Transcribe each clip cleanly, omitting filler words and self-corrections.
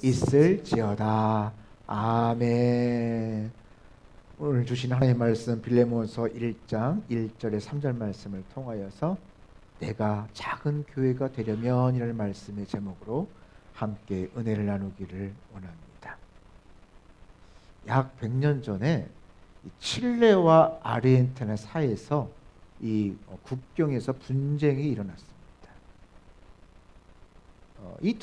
있을지어다. 아멘. 오늘 주신 하나님의 말씀 빌레몬서 1장 1절에 3절 말씀을 통하여서 내가 작은 교회가 되려면 이라는 말씀의 제목으로 함께 은혜를 나누기를 원합니다. 약 100년 전에 칠레와 아르헨티나 사이에서 이 국경에서 분쟁이 일어났습니다. 이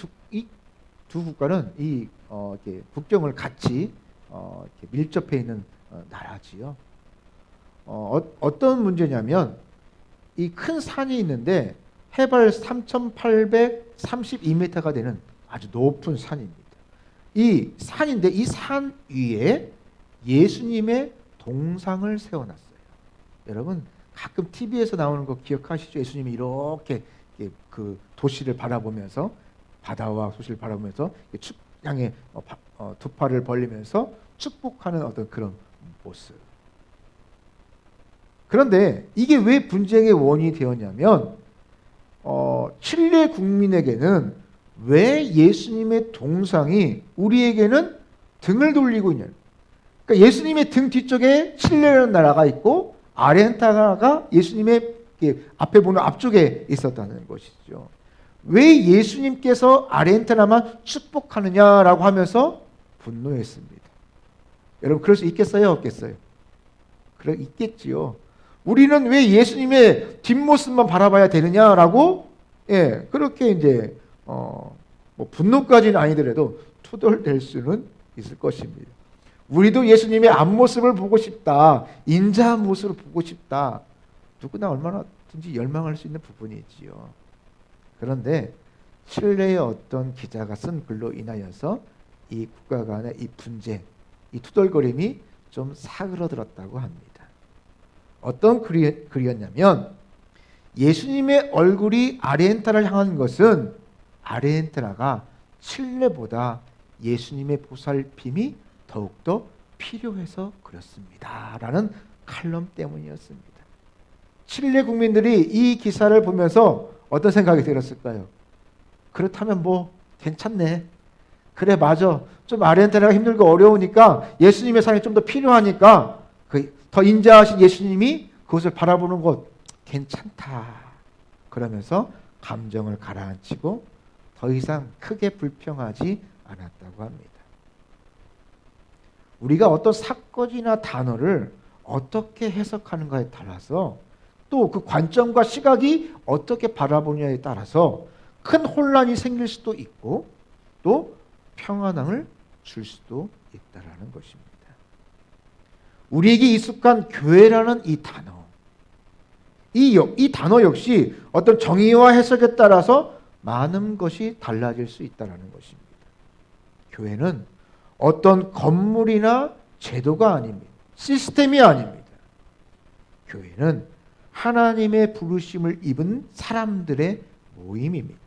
두 국가는 이렇게 국경을 같이 이렇게 밀접해 있는 나라지요. 어떤 문제냐면 이 큰 산이 있는데 해발 3,832m가 되는 아주 높은 산입니다. 이 산인데 이 산 위에 예수님의 동상을 세워놨어요. 여러분 가끔 TV에서 나오는 거 기억하시죠? 예수님이 이렇게 그 도시를 바라보면서 바다와 도시를 바라보면서 향해 두 팔을 벌리면서 축복하는 어떤 그런 모습. 그런데 이게 왜 분쟁의 원인이 되었냐면 칠레 국민에게는 왜 예수님의 동상이 우리에게는 등을 돌리고 있냐. 그러니까 예수님의 등 뒤쪽에 칠레라는 나라가 있고 아르헨티나가 예수님의 앞에 보는 앞쪽에 있었다는 것이죠. 왜 예수님께서 아르헨티나만 축복하느냐라고 하면서 분노했습니다. 여러분 그럴 수 있겠어요? 없겠어요? 그래 있겠지요. 우리는 왜 예수님의 뒷모습만 바라봐야 되느냐라고 그렇게 이제 뭐 분노까지는 아니더라도 투덜댈 수는 있을 것입니다. 우리도 예수님의 앞모습을 보고 싶다. 인자한 모습을 보고 싶다. 누구나 얼마나든지 열망할 수 있는 부분이지요. 그런데 칠레의 어떤 기자가 쓴 글로 인하여서 이 국가 간의 이 분쟁, 이 투덜거림이 좀 사그러들었다고 합니다. 어떤 글이었냐면 예수님의 얼굴이 아르헨티나를 향한 것은 아르헨티나가 칠레보다 예수님의 보살핌이 더욱더 필요해서 그렇습니다. 라는 칼럼 때문이었습니다. 칠레 국민들이 이 기사를 보면서 어떤 생각이 들었을까요? 그렇다면 뭐 괜찮네. 그래 맞아. 좀 아르헨티나가 힘들고 어려우니까 예수님의 사랑이 좀 더 필요하니까 더 인자하신 예수님이 그것을 바라보는 것 괜찮다. 그러면서 감정을 가라앉히고 더 이상 크게 불평하지 않았다고 합니다. 우리가 어떤 사건이나 단어를 어떻게 해석하는가에 따라서 또 그 관점과 시각이 어떻게 바라보냐에 따라서 큰 혼란이 생길 수도 있고 또 평안함을 줄 수도 있다라는 것입니다. 우리에게 익숙한 교회라는 이 단어, 이 단어 역시 어떤 정의와 해석에 따라서 많은 것이 달라질 수 있다라는 것입니다. 교회는 어떤 건물이나 제도가 아닙니다. 시스템이 아닙니다. 교회는 하나님의 부르심을 입은 사람들의 모임입니다.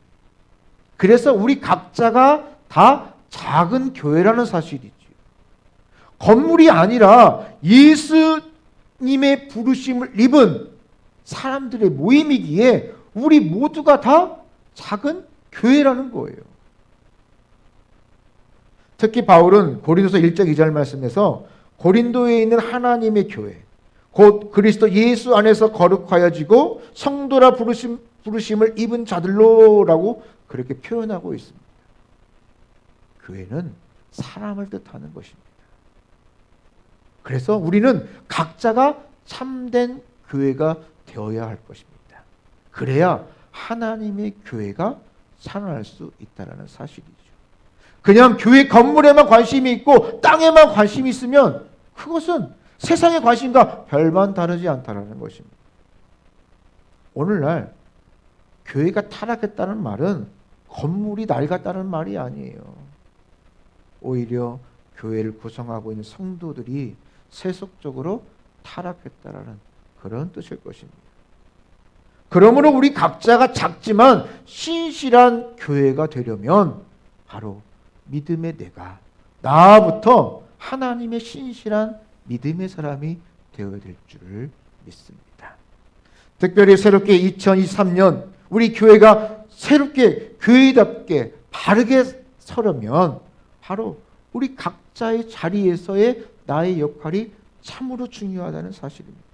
그래서 우리 각자가 다 작은 교회라는 사실이죠. 건물이 아니라 예수님의 부르심을 입은 사람들의 모임이기에 우리 모두가 다 작은 교회라는 거예요. 특히 바울은 고린도서 1장 2절 말씀에서 고린도에 있는 하나님의 교회 곧 그리스도 예수 안에서 거룩하여지고 성도라 부르심을 입은 자들로라고 그렇게 표현하고 있습니다. 교회는 사람을 뜻하는 것입니다. 그래서 우리는 각자가 참된 교회가 되어야 할 것입니다. 그래야 하나님의 교회가 살아날 수 있다는 사실이죠. 그냥 교회 건물에만 관심이 있고 땅에만 관심이 있으면 그것은 세상의 관심과 별반 다르지 않다는 것입니다. 오늘날 교회가 타락했다는 말은 건물이 낡았다는 말이 아니에요. 오히려 교회를 구성하고 있는 성도들이 세속적으로 타락했다라는 그런 뜻일 것입니다. 그러므로 우리 각자가 작지만 신실한 교회가 되려면 바로 믿음의 내가 나부터 하나님의 신실한 믿음의 사람이 되어야 될 줄을 믿습니다. 특별히 새롭게 2023년 우리 교회가 새롭게 교회답게 바르게 서려면 바로 우리 각자의 자리에서의 나의 역할이 참으로 중요하다는 사실입니다.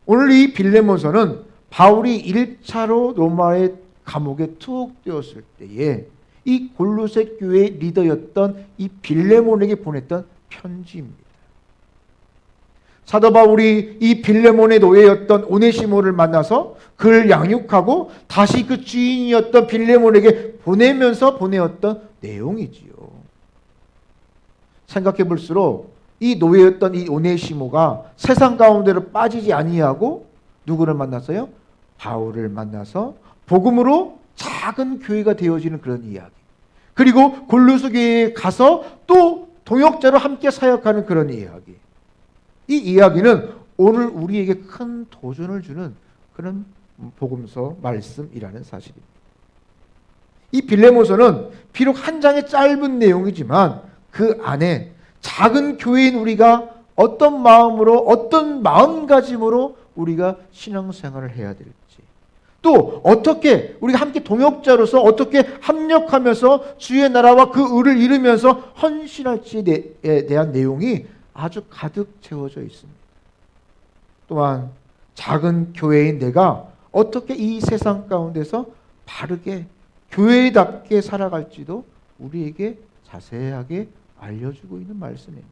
오늘 이 빌레몬서는 바울이 1차로 로마의 감옥에 투옥되었을 때에 이 골로새 교회의 리더였던 이 빌레몬에게 보냈던 편지입니다. 사도 바울이 이 빌레몬의 노예였던 오네시모를 만나서 그를 양육하고 다시 그 주인이었던 빌레몬에게 보내면서 보내었던 내용이지요. 생각해 볼수록 이 노예였던 이 오네시모가 세상 가운데로 빠지지 아니하고 누구를 만났어요? 바울을 만나서 복음으로 작은 교회가 되어지는 그런 이야기. 그리고 골로새 교회에 가서 또 동역자로 함께 사역하는 그런 이야기. 이 이야기는 오늘 우리에게 큰 도전을 주는 그런 복음서 말씀이라는 사실입니다. 이 빌레몬서는 비록 한 장의 짧은 내용이지만 그 안에 작은 교회인 우리가 어떤 마음으로 어떤 마음가짐으로 우리가 신앙생활을 해야 될지, 또 어떻게 우리가 함께 동역자로서 어떻게 합력하면서 주의 나라와 그 의를 이루면서 헌신할지에 대한 내용이 아주 가득 채워져 있습니다. 또한 작은 교회인 내가 어떻게 이 세상 가운데서 바르게 교회답게 살아갈지도 우리에게 자세하게 알려주고 있는 말씀입니다.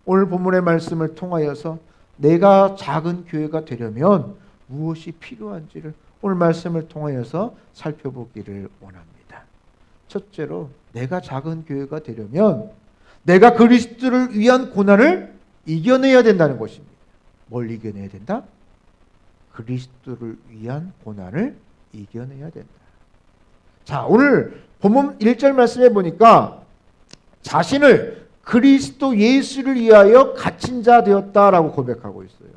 오늘 본문의 말씀을 통하여서 내가 작은 교회가 되려면 무엇이 필요한지를 오늘 말씀을 통하여서 살펴보기를 원합니다. 첫째로 내가 작은 교회가 되려면 내가 그리스도를 위한 고난을 이겨내야 된다는 것입니다. 뭘 이겨내야 된다? 그리스도를 위한 고난을 이겨내야 된다. 자, 오늘 본문 1절 말씀에 보니까 자신을 그리스도 예수를 위하여 갇힌 자 되었다라고 고백하고 있어요.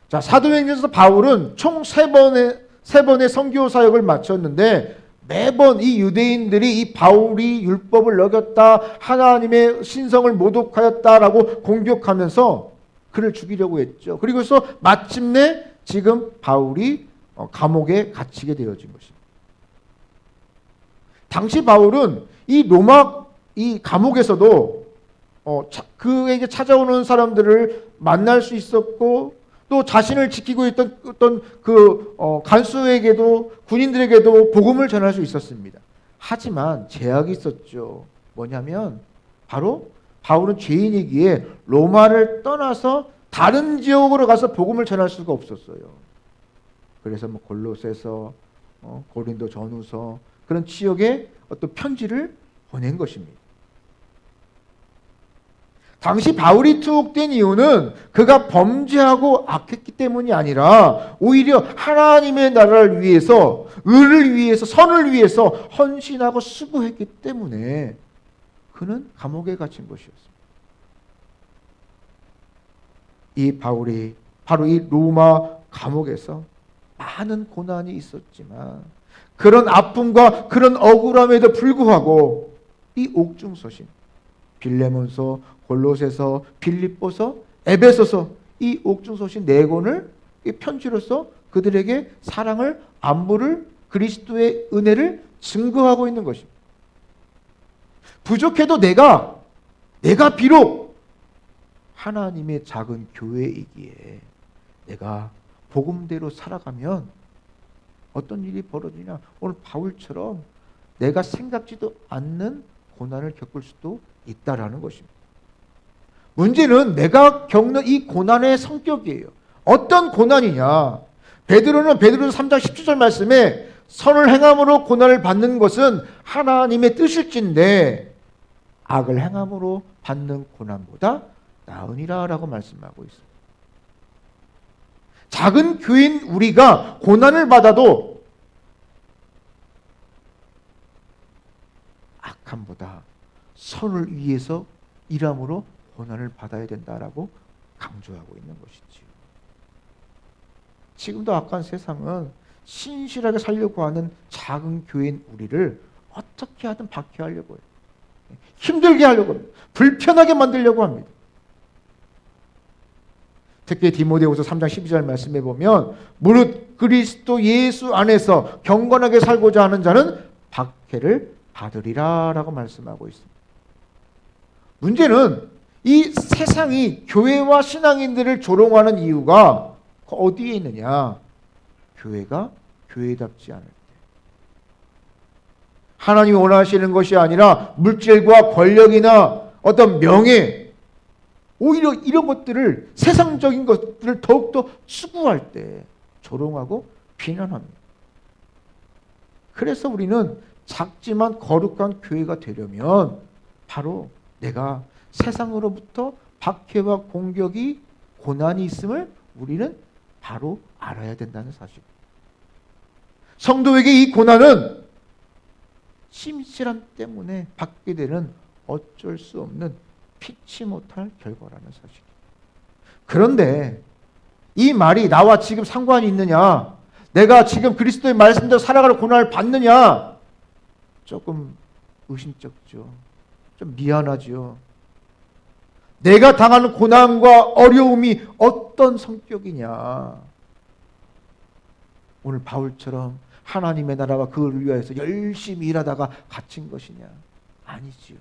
자, 사도행전에서 바울은 총 3번의 선교 사역을 마쳤는데 매번 이 유대인들이 이 바울이 율법을 어겼다, 하나님의 신성을 모독하였다라고 공격하면서 그를 죽이려고 했죠. 그리고서 마침내 지금 바울이 감옥에 갇히게 되어진 것입니다. 당시 바울은 이 로마 이 감옥에서도 그에게 찾아오는 사람들을 만날 수 있었고, 또 자신을 지키고 있던 어떤 간수에게도 군인들에게도 복음을 전할 수 있었습니다. 하지만 제약이 있었죠. 뭐냐면 바로 바울은 죄인이기에 로마를 떠나서 다른 지역으로 가서 복음을 전할 수가 없었어요. 그래서 골로새서, 고린도 전후서 그런 지역에 어떤 편지를 보낸 것입니다. 당시 바울이 투옥된 이유는 그가 범죄하고 악했기 때문이 아니라 오히려 하나님의 나라를 위해서, 의를 위해서, 선을 위해서 헌신하고 수고했기 때문에 그는 감옥에 갇힌 것이었습니다. 이 바울이 바로 이 로마 감옥에서 많은 고난이 있었지만 그런 아픔과 그런 억울함에도 불구하고 이 옥중서신 빌레몬서, 골로새서, 빌립보서, 에베소서 이 옥중서신 4권을 이 편지로서 그들에게 사랑을, 안부를, 그리스도의 은혜를 증거하고 있는 것입니다. 부족해도 내가 비록 하나님의 작은 교회이기에 내가 복음대로 살아가면 어떤 일이 벌어지냐, 오늘 바울처럼 내가 생각지도 않는 고난을 겪을 수도 있다라는 것입니다. 문제는 내가 겪는 이 고난의 성격이에요. 어떤 고난이냐? 베드로는 베드로서 3장 17절 말씀에 선을 행함으로 고난을 받는 것은 하나님의 뜻일진데 악을 행함으로 받는 고난보다 나으니라 라고 말씀하고 있습니다. 작은 교인 우리가 고난을 받아도 악함보다 선을 위해서 일함으로 고난을 받아야 된다라고 강조하고 있는 것이지요. 지금도 악한 세상은 신실하게 살려고 하는 작은 교인 우리를 어떻게 하든 박해하려고 해요. 힘들게 하려고 합니다. 불편하게 만들려고 합니다. 특히 디모데후서 3장 12절 말씀에 보면 무릇 그리스도 예수 안에서 경건하게 살고자 하는 자는 박해를 받으리라 라고 말씀하고 있습니다. 문제는 이 세상이 교회와 신앙인들을 조롱하는 이유가 어디에 있느냐? 교회가 교회답지 않을 때. 하나님이 원하시는 것이 아니라 물질과 권력이나 어떤 명예, 오히려 이런 것들을, 세상적인 것들을 더욱더 추구할 때 조롱하고 비난합니다. 그래서 우리는 작지만 거룩한 교회가 되려면 바로 내가 세상으로부터 박해와 공격이, 고난이 있음을 우리는 바로 알아야 된다는 사실. 성도에게 이 고난은 심실함 때문에 받게 되는 어쩔 수 없는 피치 못할 결과라는 사실. 그런데 이 말이 나와 지금 상관이 있느냐? 내가 지금 그리스도의 말씀대로 살아가는 고난을 받느냐? 조금 의심쩍죠. 좀 미안하죠. 내가 당하는 고난과 어려움이 어떤 성격이냐? 오늘 바울처럼 하나님의 나라와 그를 위하여서 열심히 일하다가 갇힌 것이냐? 아니지요.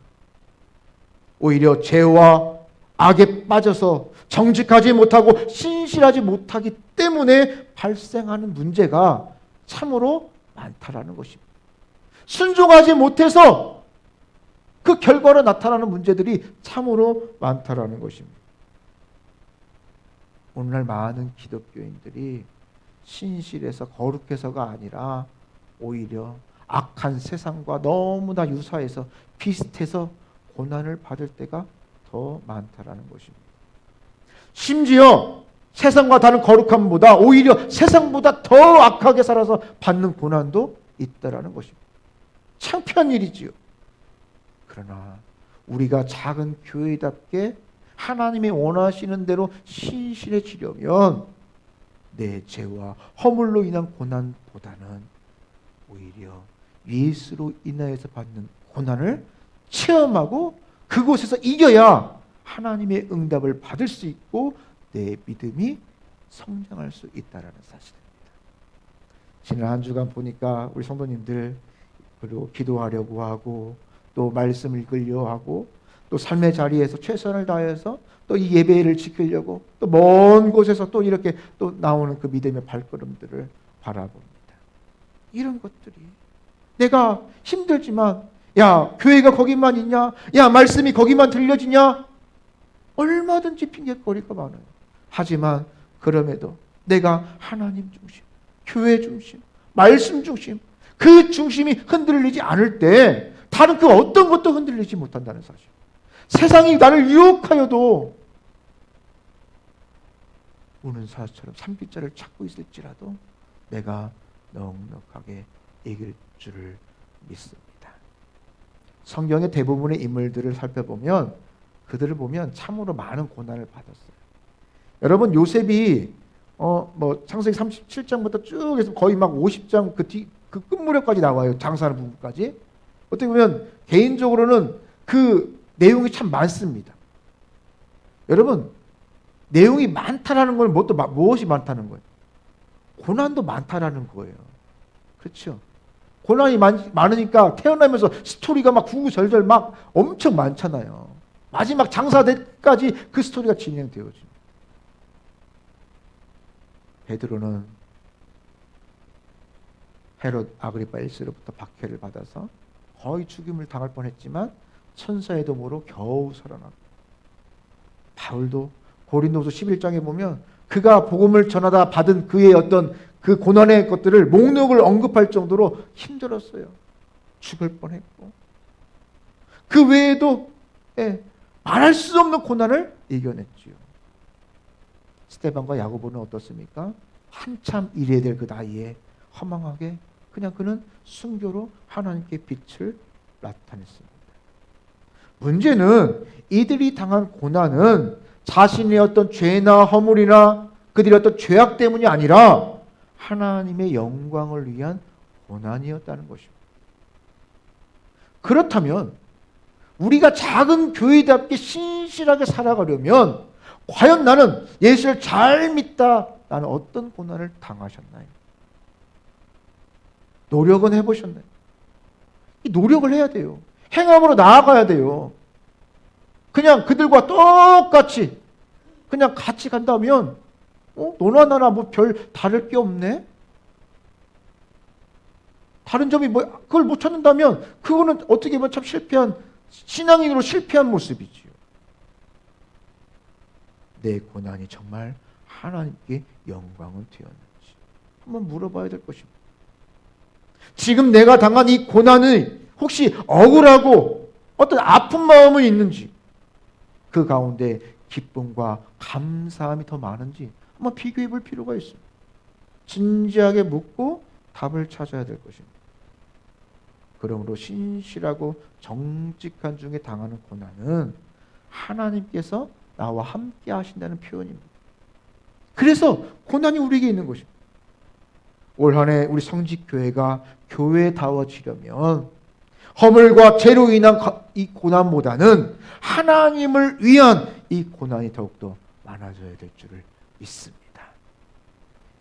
오히려 죄와 악에 빠져서 정직하지 못하고 신실하지 못하기 때문에 발생하는 문제가 참으로 많다라는 것입니다. 순종하지 못해서 그 결과로 나타나는 문제들이 참으로 많다라는 것입니다. 오늘날 많은 기독교인들이 신실해서 거룩해서가 아니라 오히려 악한 세상과 너무나 유사해서 비슷해서 고난을 받을 때가 더 많다라는 것입니다. 심지어 세상과 다른 거룩함보다 오히려 세상보다 더 악하게 살아서 받는 고난도 있다라는 것입니다. 창피한 일이지요. 그러나 우리가 작은 교회답게 하나님이 원하시는 대로 신실해지려면 내 죄와 허물로 인한 고난보다는 오히려 예수로 인하여서 받는 고난을 체험하고 그곳에서 이겨야 하나님의 응답을 받을 수 있고 내 믿음이 성장할 수 있다는 사실입니다. 지난 한 주간 보니까 우리 성도님들 그리고 기도하려고 하고 또 말씀 읽으려 하고 또 삶의 자리에서 최선을 다해서 또 이 예배를 지키려고 또 먼 곳에서 또 이렇게 또 나오는 그 믿음의 발걸음들을 바라봅니다. 이런 것들이 내가 힘들지만 야 교회가 거기만 있냐? 야 말씀이 거기만 들려지냐? 얼마든지 핑계거리가 많아요. 하지만 그럼에도 내가 하나님 중심, 교회 중심, 말씀 중심, 그 중심이 흔들리지 않을 때 다른 그 어떤 것도 흔들리지 못한다는 사실. 세상이 나를 유혹하여도 우는 사자처럼 삼킬자를 찾고 있을지라도 내가 넉넉하게 이길 줄을 믿습니다. 성경의 대부분의 인물들을 살펴보면 그들을 보면 참으로 많은 고난을 받았어요. 여러분 요셉이 창세기 37장부터 쭉 해서 거의 막 50장 그 끝무렵까지 나와요. 장사하는 부분까지. 어떻게 보면 개인적으로는 그 내용이 참 많습니다. 여러분 내용이 많다라는 건 무엇이 많다는 거예요? 고난도 많다라는 거예요. 그렇죠? 고난이 많으니까 태어나면서 스토리가 막 구구절절 막 엄청 많잖아요. 마지막 장사 때까지 그 스토리가 진행되어집니다. 베드로는 헤롯 아그리파 1세로부터 박해를 받아서 거의 죽임을 당할 뻔했지만 천사의 도모로 겨우 살아났고, 바울도 고린도서 11장에 보면 그가 복음을 전하다 받은 그의 어떤 그 고난의 것들을 목록을 언급할 정도로 힘들었어요. 죽을 뻔했고 그 외에도 말할 수 없는 고난을 이겨냈지요. 스데반과 야고보는 어떻습니까? 한참 일해야 될 그 나이에 허망하게 그냥 그는 순교로 하나님께 빛을 나타냈습니다. 문제는 이들이 당한 고난은 자신의 어떤 죄나 허물이나 그들의 어떤 죄악 때문이 아니라 하나님의 영광을 위한 고난이었다는 것입니다. 그렇다면 우리가 작은 교회답게 신실하게 살아가려면 과연 나는 예수를 잘 믿다, 나는 어떤 고난을 당하셨나요? 노력은 해보셨나요? 노력을 해야 돼요. 행함으로 나아가야 돼요. 그냥 그들과 똑같이 그냥 같이 간다면 너나 나나 뭐 별 다를 게 없네. 다른 점이 뭐 그걸 못 찾는다면 그거는 어떻게 보면 참 실패한 신앙인으로 실패한 모습이지요. 내 고난이 정말 하나님께 영광은 되었는지 한번 물어봐야 될 것입니다. 지금 내가 당한 이 고난이 혹시 억울하고 어떤 아픈 마음은 있는지, 그 가운데 기쁨과 감사함이 더 많은지 한번 비교해 볼 필요가 있습니다. 진지하게 묻고 답을 찾아야 될 것입니다. 그러므로 신실하고 정직한 중에 당하는 고난은 하나님께서 나와 함께 하신다는 표현입니다. 그래서 고난이 우리에게 있는 것입니다. 올 한 해 우리 성직교회가 교회다워지려면 허물과 죄로 인한 이 고난보다는 하나님을 위한 이 고난이 더욱더 많아져야 될 줄을 믿습니다.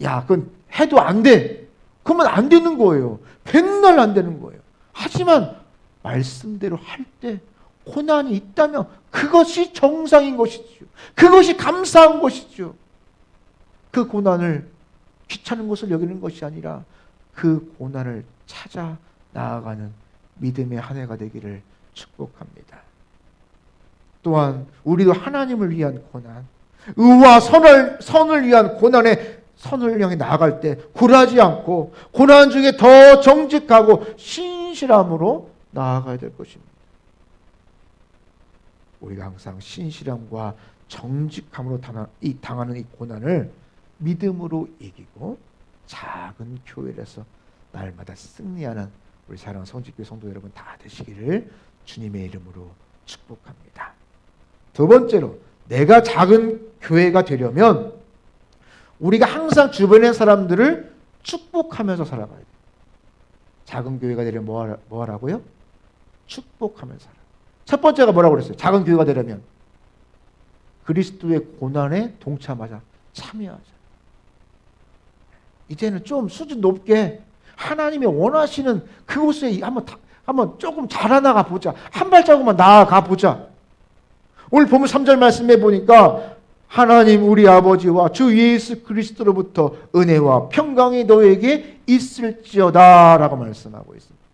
야, 그건 해도 안 돼. 그러면 안 되는 거예요. 백날 안 되는 거예요. 하지만 말씀대로 할 때 고난이 있다면 그것이 정상인 것이죠. 그것이 감사한 것이죠. 그 고난을 귀찮은 것을 여기는 것이 아니라 그 고난을 찾아 나아가는 믿음의 한 해가 되기를 축복합니다. 또한 우리도 하나님을 위한 고난, 의와 선을 위한 고난에 선을 향해 나아갈 때 굴하지 않고 고난 중에 더 정직하고 신실함으로 나아가야 될 것입니다. 우리가 항상 신실함과 정직함으로 당하는 이 고난을 믿음으로 이기고 작은 교회에서 날마다 승리하는 우리 사랑하는 성직교회 성도 여러분 다 되시기를 주님의 이름으로 축복합니다. 두 번째로, 내가 작은 교회가 되려면 우리가 항상 주변의 사람들을 축복하면서 살아가야 돼요. 작은 교회가 되려면 뭐 하라고요? 축복하면서 살아. 첫 번째가 뭐라고 그랬어요? 작은 교회가 되려면 그리스도의 고난에 동참하자, 참여하자. 이제는 좀 수준 높게 하나님이 원하시는 그곳에 한번 조금 자라나가 보자. 한 발자국만 나아가 보자. 오늘 본문 3절 말씀해 보니까 하나님 우리 아버지와 주 예수 그리스도로부터 은혜와 평강이 너에게 있을지어다 라고 말씀하고 있습니다.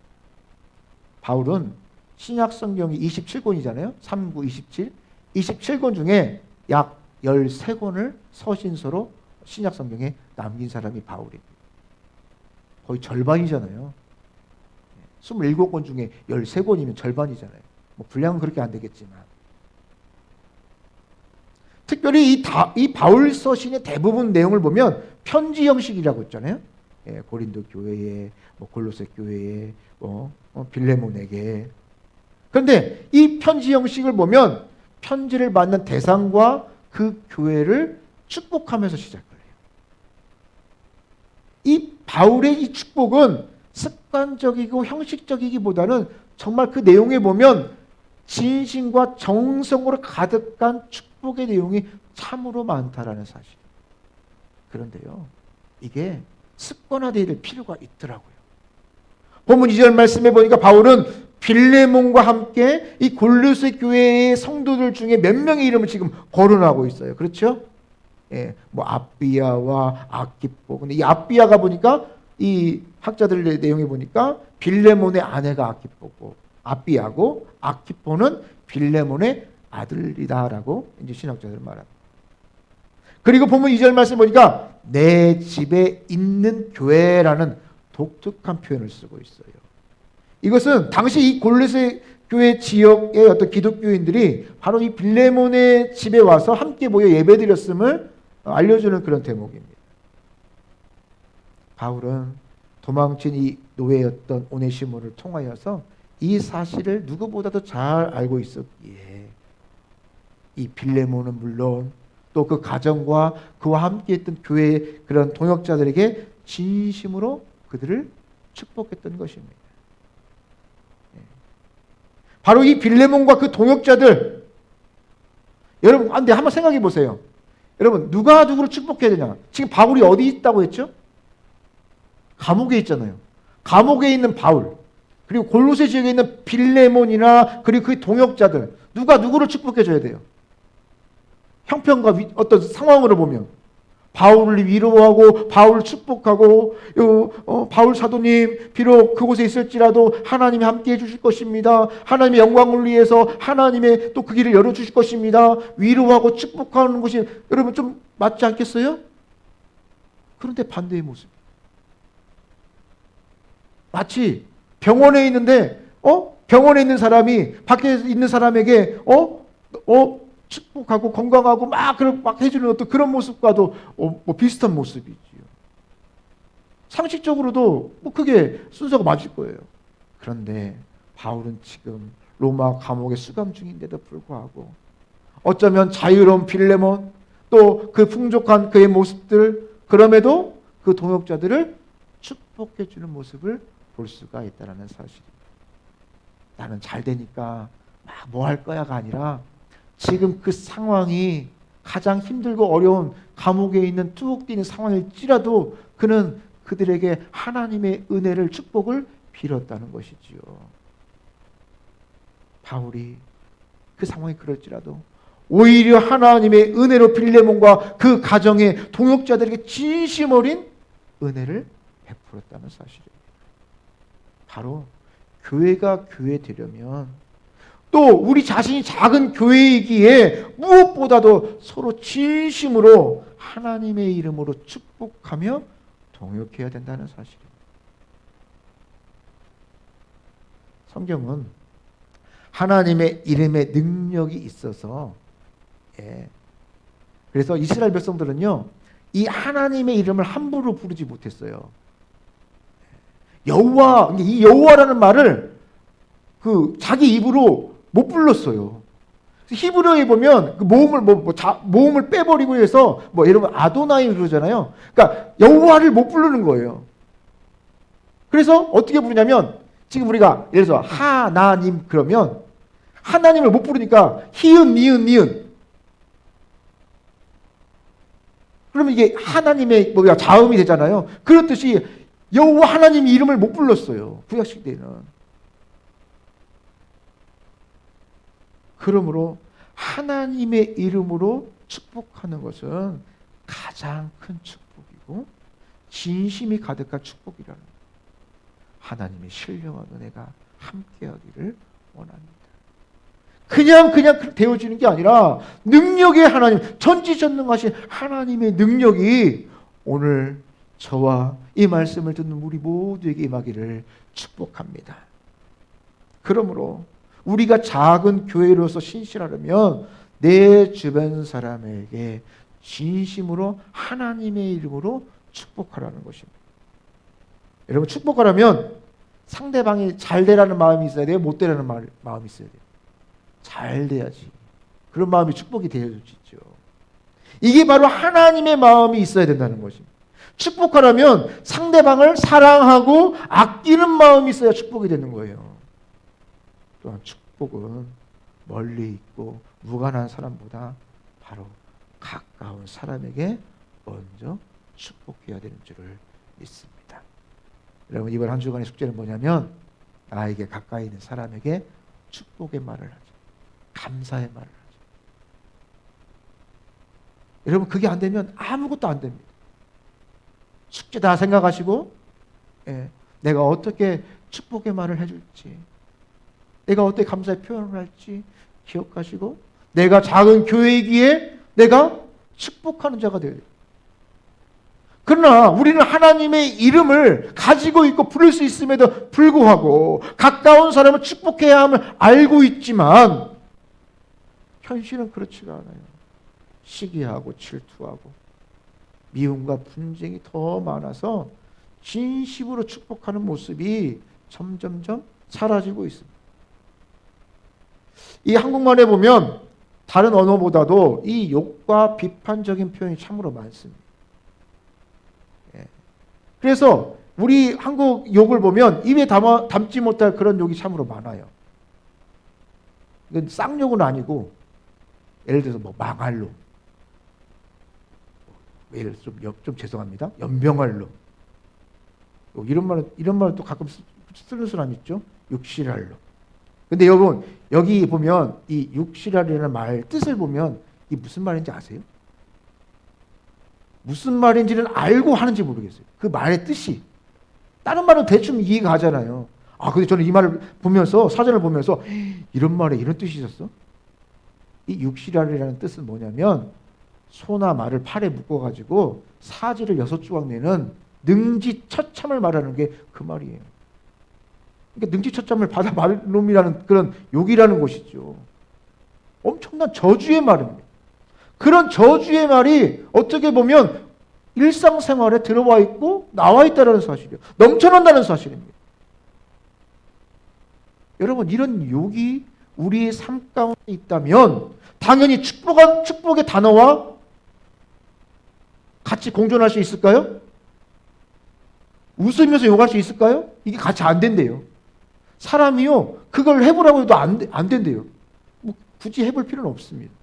바울은 신약 성경이 27권이잖아요. 39, 27. 27권 중에 약 13권을 서신서로 신약 성경에 남긴 사람이 바울입니다. 거의 절반이잖아요. 27권 중에 13권이면 절반이잖아요. 뭐 분량은 그렇게 안 되겠지만. 특별히 이 바울 서신의 대부분 내용을 보면 편지 형식이라고 했잖아요. 고린도 교회에, 골로새 교회에, 빌레몬에게. 그런데 이 편지 형식을 보면 편지를 받는 대상과 그 교회를 축복하면서 시작을 해요. 이 바울의 이 축복은 습관적이고 형식적이기보다는 정말 그 내용에 보면 진심과 정성으로 가득한 축복의 내용이 참으로 많다라는 사실. 그런데요, 이게 습관화되어야 될 필요가 있더라고요. 본문 2절 말씀해 보니까 바울은 빌레몬과 함께 이 골로새 교회의 성도들 중에 몇 명의 이름을 지금 거론하고 있어요. 그렇죠? 아비야와 아키포. 근데 이 아비야가 보니까 이 학자들의 내용에 보니까 빌레몬의 아내가 아키포고, 아비야고, 아키포는 빌레몬의 아들이다라고 이제 신학자들은 말합니다. 그리고 본문 2절 말씀 보니까 내 집에 있는 교회라는 독특한 표현을 쓰고 있어요. 이것은 당시 이 골로새 교회 지역의 어떤 기독교인들이 바로 이 빌레몬의 집에 와서 함께 모여 예배드렸음을 알려주는 그런 대목입니다. 바울은 도망친 이 노예였던 오네시모를 통하여서 이 사실을 누구보다도 잘 알고 있었기에 이 빌레몬은 물론 또 그 가정과 그와 함께 했던 교회의 그런 동역자들에게 진심으로 그들을 축복했던 것입니다. 바로 이 빌레몬과 그 동역자들, 여러분, 근데 한번 생각해 보세요. 여러분, 누가 누구를 축복해야 되냐? 지금 바울이 어디 있다고 했죠? 감옥에 있잖아요. 감옥에 있는 바울. 그리고 골로새 지역에 있는 빌레몬이나 그리고 그 동역자들, 누가 누구를 축복해 줘야 돼요? 형편과 어떤 상황으로 보면 바울을 위로하고 바울을 축복하고, 바울 사도님 비록 그곳에 있을지라도 하나님이 함께 해주실 것입니다. 하나님의 영광을 위해서 하나님의 또 그 길을 열어주실 것입니다. 위로하고 축복하는 것이 여러분 좀 맞지 않겠어요? 그런데 반대의 모습. 마치 병원에 있는데 병원에 있는 사람이 밖에 있는 사람에게 축복하고 건강하고 막 해주는 어떤 그런 모습과도 뭐 비슷한 모습이지요. 상식적으로도 뭐 그게 순서가 맞을 거예요. 그런데 바울은 지금 로마 감옥에 수감 중인데도 불구하고 어쩌면 자유로운 빌레몬 또 그 풍족한 그의 모습들, 그럼에도 그 동역자들을 축복해 주는 모습을 볼 수가 있다는 사실입니다. 나는 잘 되니까 막 뭐 할 거야가 아니라 지금 그 상황이 가장 힘들고 어려운 감옥에 있는 뚜벅 뛰는 상황일지라도 그는 그들에게 하나님의 은혜를, 축복을 빌었다는 것이지요. 바울이 그 상황이 그럴지라도 오히려 하나님의 은혜로 빌레몬과 그 가정의 동역자들에게 진심 어린 은혜를 베풀었다는 사실입니다. 바로 교회가 교회 되려면 또 우리 자신이 작은 교회이기에 무엇보다도 서로 진심으로 하나님의 이름으로 축복하며 동역해야 된다는 사실입니다. 성경은 하나님의 이름에 능력이 있어서 그래서 이스라엘 백성들은요 이 하나님의 이름을 함부로 부르지 못했어요. 여호와, 이 여호와라는 말을 그 자기 입으로 못 불렀어요. 히브리어에 보면 그 모음을 빼버리고 해서 여러분 아도나이 그러잖아요. 그러니까 여호와를 못 부르는 거예요. 그래서 어떻게 부르냐면 지금 우리가 예를 들어서 하나님 그러면 하나님을 못 부르니까 히읗 니은 니은. 그러면 이게 하나님의 자음이 되잖아요. 그렇듯이 여호와 하나님 이름을 못 불렀어요. 구약 시대에는. 그러므로 하나님의 이름으로 축복하는 것은 가장 큰 축복이고 진심이 가득한 축복이라는 거예요. 하나님의 신령한 은혜가 함께하기를 원합니다. 그냥 되어지는 게 아니라 능력의 하나님, 전지전능하신 하나님의 능력이 오늘 저와 이 말씀을 듣는 우리 모두에게 임하기를 축복합니다. 그러므로 우리가 작은 교회로서 신실하려면 내 주변 사람에게 진심으로 하나님의 이름으로 축복하라는 것입니다. 여러분 축복하려면 상대방이 잘 되라는 마음이 있어야 돼요? 못 되라는 마음이 있어야 돼요? 잘 돼야지. 그런 마음이 축복이 되어지죠. 이게 바로 하나님의 마음이 있어야 된다는 것입니다. 축복하려면 상대방을 사랑하고 아끼는 마음이 있어야 축복이 되는 거예요. 또한 축복은 멀리 있고 무관한 사람보다 바로 가까운 사람에게 먼저 축복해야 되는 줄을 믿습니다. 여러분 이번 한 주간의 숙제는 뭐냐면 나에게 가까이 있는 사람에게 축복의 말을 하자. 감사의 말을 하자. 여러분 그게 안 되면 아무것도 안 됩니다. 숙제다 생각하시고 내가 어떻게 축복의 말을 해줄지, 내가 어떻게 감사의 표현을 할지 기억하시고 내가 작은 교회이기에 내가 축복하는 자가 되어야 돼요. 그러나 우리는 하나님의 이름을 가지고 있고 부를 수 있음에도 불구하고 가까운 사람을 축복해야 함을 알고 있지만 현실은 그렇지가 않아요. 시기하고 질투하고 미움과 분쟁이 더 많아서 진심으로 축복하는 모습이 점점점 사라지고 있습니다. 이 한국말에 보면 다른 언어보다도 이 욕과 비판적인 표현이 참으로 많습니다. 그래서 우리 한국 욕을 보면 입에 담지 못할 그런 욕이 참으로 많아요. 이건 쌍욕은 아니고 예를 들어서 망할 놈, 예를 들어서 좀 죄송합니다. 연병할 놈, 이런 말을 또 가끔 쓰는 사람 있죠. 육시랄로. 근데 여러분 여기 보면 이 육시랄이라는 말 뜻을 보면 이 무슨 말인지 아세요? 무슨 말인지는 알고 하는지 모르겠어요. 그 말의 뜻이. 다른 말은 대충 이해가 가잖아요. 아, 근데 저는 이 말을 보면서, 사전을 보면서 이런 말에 이런 뜻이 있었어? 이 육시랄이라는 뜻은 뭐냐면 소나 말을 팔에 묶어가지고 사지를 6조각 내는 능지처참을 말하는 게 그 말이에요. 그러니까 능지처참을 받아 말할 놈이라는 그런 욕이라는 것이죠. 엄청난 저주의 말입니다. 그런 저주의 말이 어떻게 보면 일상생활에 들어와 있고 나와 있다는 사실이에요. 넘쳐난다는 사실입니다. 여러분 이런 욕이 우리의 삶 가운데 있다면 당연히 축복의 단어와 같이 공존할 수 있을까요? 웃으면서 욕할 수 있을까요? 이게 같이 안 된대요. 사람이요 그걸 해보라고 해도 안 된대요. 뭐 굳이 해볼 필요는 없습니다.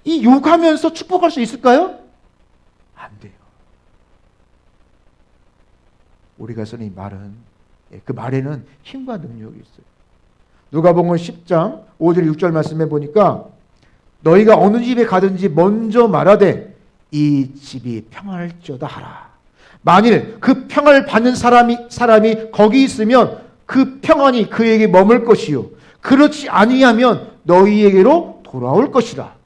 이 욕하면서 축복할 수 있을까요? 안 돼요. 우리가 쓰는 이 말은 그 말에는 힘과 능력이 있어요. 누가복음 10장 5절 6절 말씀해 보니까 너희가 어느 집에 가든지 먼저 말하되 이 집이 평안할지어다 하라. 만일 그 평안을 받는 사람이 거기 있으면 그 평안이 그에게 머물 것이요 그렇지 아니하면 너희에게로 돌아올 것이라.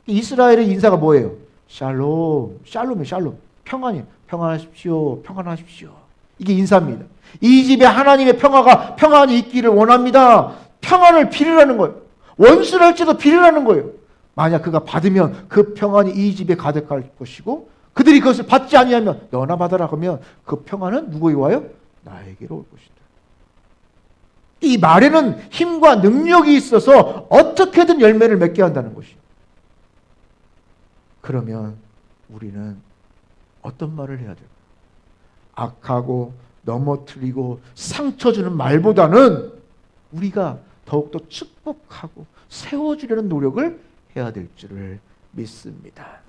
이스라엘의 인사가 뭐예요? 샬롬, 샬롬이에요. 샬롬. 평안이에요. 평안하십시오. 평안하십시오. 이게 인사입니다. 이 집에 하나님의 평안이 있기를 원합니다. 평안을 빌으라는 거예요. 원수를 할지도 빌으라는 거예요. 만약 그가 받으면 그 평안이 이 집에 가득할 것이고 그들이 그것을 받지 아니하면 너나 받아라 하면 그 평안은 누구에게 와요? 나에게로 올 것이다. 이 말에는 힘과 능력이 있어서 어떻게든 열매를 맺게 한다는 것이에요. 그러면 우리는 어떤 말을 해야 될까요? 악하고 넘어뜨리고 상처 주는 말보다는 우리가 더욱더 축복하고 세워주려는 노력을 해야 될 줄을 믿습니다.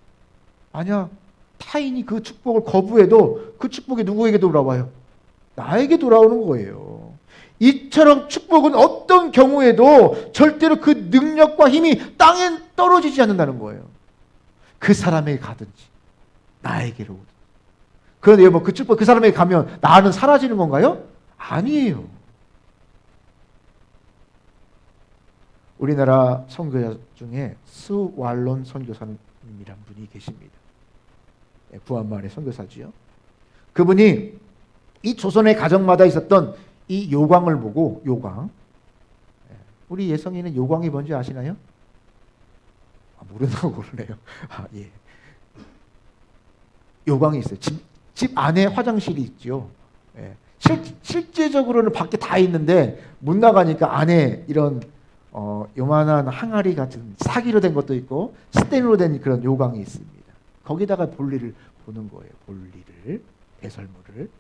만약 타인이 그 축복을 거부해도 그 축복이 누구에게 돌아와요? 나에게 돌아오는 거예요. 이처럼 축복은 어떤 경우에도 절대로 그 능력과 힘이 땅에 떨어지지 않는다는 거예요. 그 사람에게 가든지 나에게로 오든지. 그런데 여러분 그 축복 그 사람에게 가면 나는 사라지는 건가요? 아니에요. 우리나라 선교사 중에 스왈론 선교사님이란 분이 계십니다. 부안만의 선교사지요. 그분이 이 조선의 가정마다 있었던 이 요광을 보고 요광. 우리 예성이는 요광이 뭔지 아시나요? 모른다고 그러네요. 예. 요광이 있어요. 집 안에 화장실이 있죠. 예. 실제적으로는 밖에 다 있는데 못 나가니까 안에 이런 요만한 항아리 같은 사기로 된 것도 있고 스테인으로 된 그런 요광이 있습니다. 거기다가 볼일을 보는 거예요. 볼일을, 배설물을.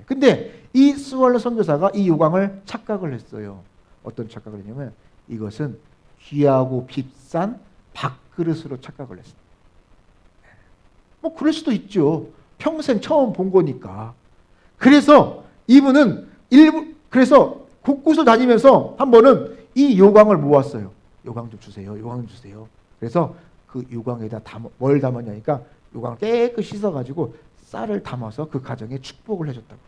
근데 이 스왈로 선교사가 이 요광을 착각을 했어요. 어떤 착각을 했냐면 이것은 귀하고 비싼 밥그릇으로 착각을 했습니다. 뭐 그럴 수도 있죠. 평생 처음 본 거니까. 그래서 이분은 그래서 곳곳을 다니면서 한 번은 이 요광을 모았어요. 요광 좀 주세요. 요광 좀 주세요. 그래서 그 요광에다 뭘 담았냐니까 요광을 깨끗이 씻어가지고 쌀을 담아서 그 가정에 축복을 해줬다고.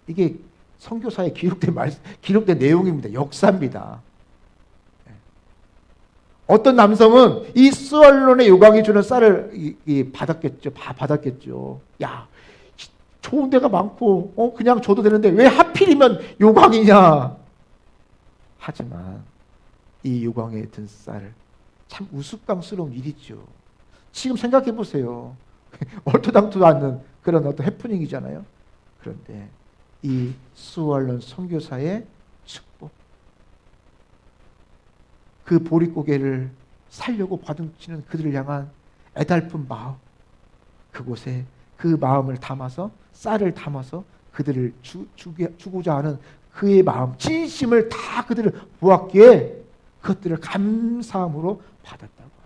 이게 선교사에 기록된 내용입니다. 역사입니다. 어떤 남성은 이 스왈론의 요광이 주는 쌀을 받았겠죠. 야, 좋은 데가 많고 그냥 줘도 되는데 왜 하필이면 요광이냐. 하지만 이 요광에 든 쌀을 참 우스꽝스러운 일이죠. 지금 생각해 보세요. 얼토당토도 않는 그런 어떤 해프닝이잖아요. 그런데 이 스왈론 선교사의 축복, 그 보릿고개를 살려고 받음치는 그들을 향한 애달픈 마음, 그곳에 그 마음을 담아서 쌀을 담아서 그들을 주고자 하는 그의 마음, 진심을 다 그들을 보았기에 그것들을 감사함으로 받았다고 합니다.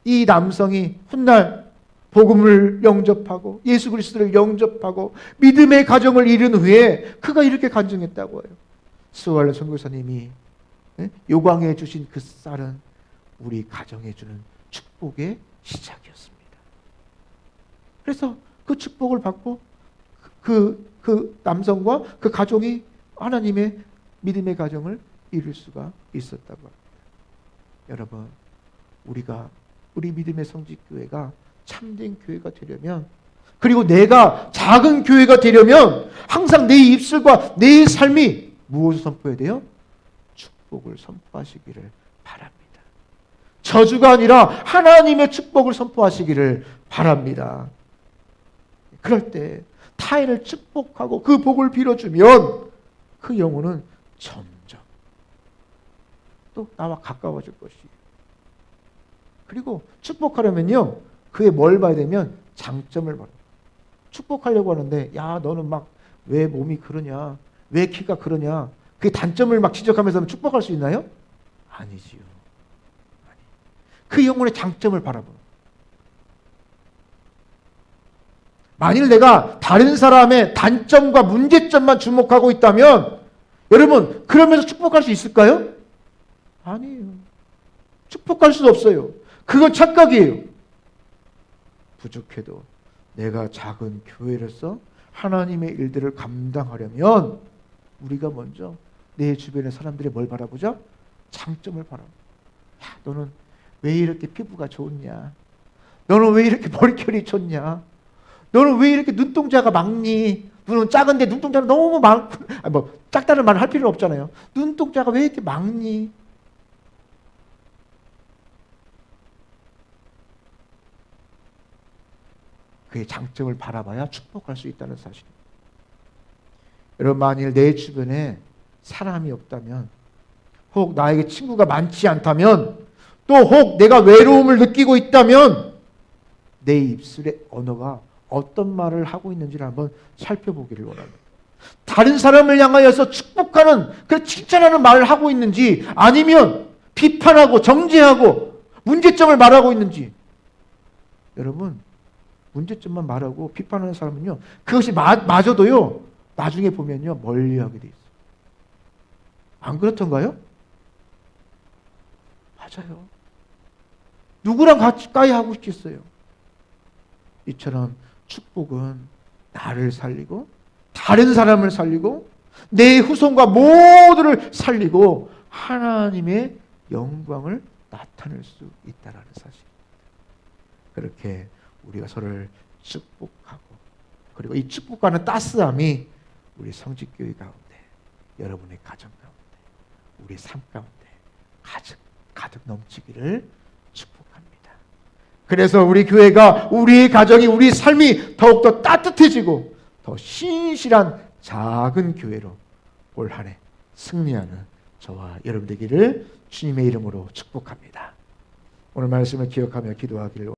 이 남성이 훗날 복음을 영접하고 예수 그리스도를 영접하고 믿음의 가정을 이룬 후에 그가 이렇게 간증했다고 해요. 스왈러 선교사님이 요광에 주신 그 쌀은 우리 가정에 주는 축복의 시작이었습니다. 그래서 그 축복을 받고 그 남성과 그 가족이 하나님의 믿음의 가정을 이룰 수가 있었다고 합니다. 여러분, 우리 믿음의 성직교회가 참된 교회가 되려면, 그리고 내가 작은 교회가 되려면 항상 내 입술과 내 삶이 무엇을 선포해야 돼요? 축복을 선포하시기를 바랍니다. 저주가 아니라 하나님의 축복을 선포하시기를 바랍니다. 그럴 때 타인을 축복하고 그 복을 빌어주면 그 영혼은 점점 또 나와 가까워질 것이에요. 그리고 축복하려면요, 그에 뭘 봐야 되면 장점을 봐요. 축복하려고 하는데, 야, 너는 막 왜 몸이 그러냐, 왜 키가 그러냐, 그 단점을 막 지적하면서 축복할 수 있나요? 아니지요. 그 영혼의 장점을 바라보는. 만일 내가 다른 사람의 단점과 문제점만 주목하고 있다면, 여러분, 그러면서 축복할 수 있을까요? 아니에요. 축복할 수 없어요. 그건 착각이에요. 부족해도 내가 작은 교회로서 하나님의 일들을 감당하려면 우리가 먼저 내 주변의 사람들이 뭘 바라보죠? 장점을 바라보죠. 야, 너는 왜 이렇게 피부가 좋냐? 너는 왜 이렇게 머리결이 좋냐? 너는 왜 이렇게 눈동자가 막니? 눈은 작은데 눈동자는 너무 많고, 작다는 말을 할 필요는 없잖아요. 눈동자가 왜 이렇게 막니? 그의 장점을 바라봐야 축복할 수 있다는 사실입니다. 여러분, 만일 내 주변에 사람이 없다면, 혹 나에게 친구가 많지 않다면, 또 혹 내가 외로움을 느끼고 있다면 내 입술의 언어가 어떤 말을 하고 있는지를 한번 살펴보기를 원합니다. 다른 사람을 향하여서 축복하는, 칭찬하는 말을 하고 있는지, 아니면 비판하고 정죄하고 문제점을 말하고 있는지. 여러분, 문제점만 말하고 비판하는 사람은요, 그것이 마저도요, 나중에 보면요, 멀리하게 돼 있어요. 안 그렇던가요? 맞아요. 누구랑 가까이 하고 싶겠어요? 이처럼 축복은 나를 살리고 다른 사람을 살리고 내 후손과 모두를 살리고 하나님의 영광을 나타낼 수 있다는 사실입니다. 그렇게 우리가 서로를 축복하고, 그리고 이 축복과는 따스함이 우리 성직교회 가운데, 여러분의 가정 가운데, 우리 삶 가운데 가득 넘치기를 축복합니다. 그래서 우리 교회가, 우리 가정이, 우리 삶이 더욱더 따뜻해지고 더 신실한 작은 교회로 올 한 해 승리하는 저와 여러분 되기를 주님의 이름으로 축복합니다. 오늘 말씀을 기억하며 기도하기를